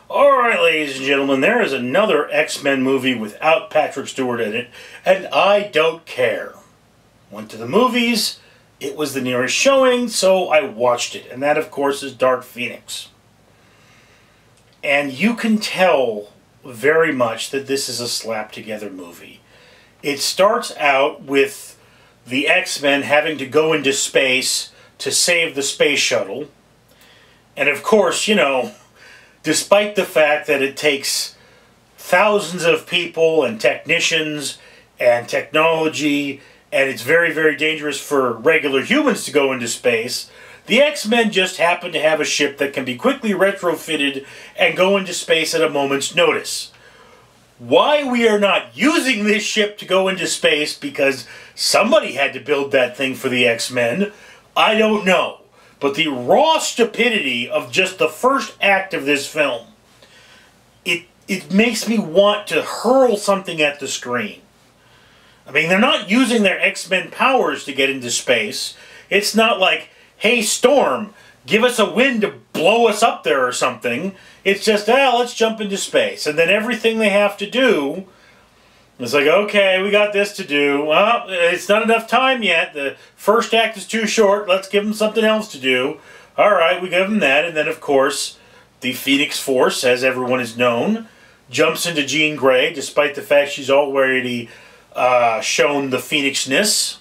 Alright, ladies and gentlemen, there is another X-Men movie without Patrick Stewart in it, and I don't care. Went to the movies, it was the nearest showing, so I watched it, and that, of course, is Dark Phoenix. And you can tell very much that this is a slap-together movie. It starts out with the X-Men having to go into space to save the space shuttle, and of course, you know, despite the fact that it takes thousands of people and technicians and technology, and it's very, very dangerous for regular humans to go into space, the X-Men just happen to have a ship that can be quickly retrofitted and go into space at a moment's notice. Why we are not using this ship to go into space because somebody had to build that thing for the X-Men, I don't know. But the raw stupidity of just the first act of this film, it makes me want to hurl something at the screen. I mean, they're not using their X-Men powers to get into space. It's not like, hey, Storm, give us a wind to blow us up there or something. It's just, let's jump into space. And then everything they have to do, it's like, okay, we got this to do. Well, it's not enough time yet. The first act is too short. Let's give them something else to do. All right, we give them that. And then, of course, the Phoenix Force, as everyone is known, jumps into Jean Grey, despite the fact she's already shown the Phoenixness.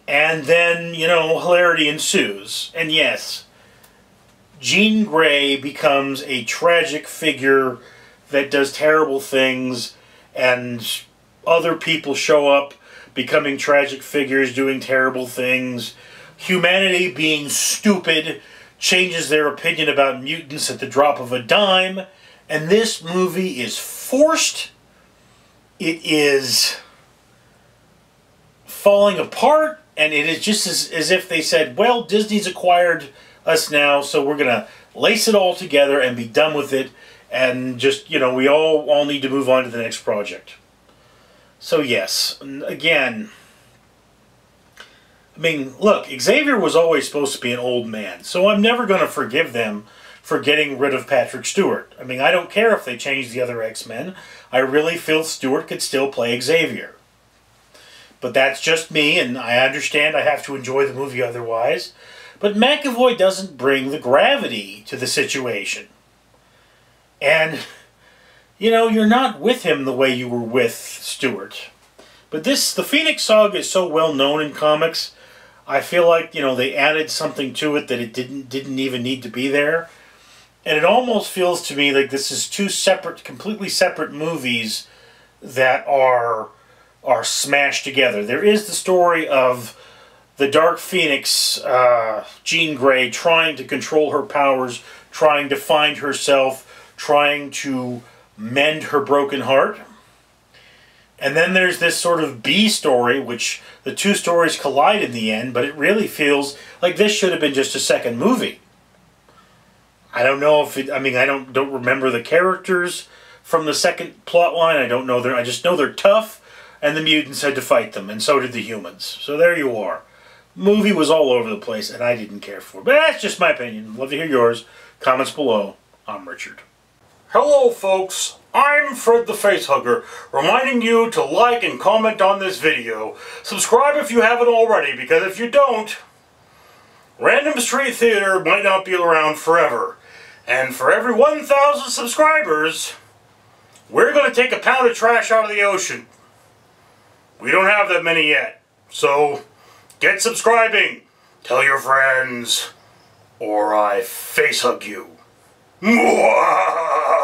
And then, you know, hilarity ensues. And yes, Jean Grey becomes a tragic figure that does terrible things, and other people show up becoming tragic figures doing terrible things. Humanity, being stupid, changes their opinion about mutants at the drop of a dime. And this movie is forced. It is falling apart. And it is just as if they said, well, Disney's acquired us now, so we're going to lace it all together and be done with it. And just, you know, we all need to move on to the next project. So yes, again, I mean, look, Xavier was always supposed to be an old man, so I'm never going to forgive them for getting rid of Patrick Stewart. I mean, I don't care if they change the other X-Men. I really feel Stewart could still play Xavier. But that's just me, and I understand I have to enjoy the movie otherwise. But McAvoy doesn't bring the gravity to the situation. And, you know, you're not with him the way you were with Stewart. But the Phoenix Saga is so well known in comics, I feel like, you know, they added something to it that it didn't even need to be there. And it almost feels to me like this is two separate, completely separate movies that are smashed together. There is the story of the Dark Phoenix, Jean Grey, trying to control her powers, trying to find herself, trying to mend her broken heart. And then there's this sort of B story, which the two stories collide in the end, but it really feels like this should have been just a second movie. I don't know if it, I mean, I don't remember the characters from the second plot line. I don't know I just know they're tough, and the mutants had to fight them, and so did the humans. So there you are. Movie was all over the place, and I didn't care for it. But that's just my opinion. Love to hear yours. Comments below. I'm Richard. Hello folks, I'm Fred the Facehugger, reminding you to like and comment on this video. Subscribe if you haven't already, because if you don't, Random Street Theater might not be around forever. And for every 1,000 subscribers, we're going to take a pound of trash out of the ocean. We don't have that many yet, so get subscribing, tell your friends, or I facehug you. Mwah!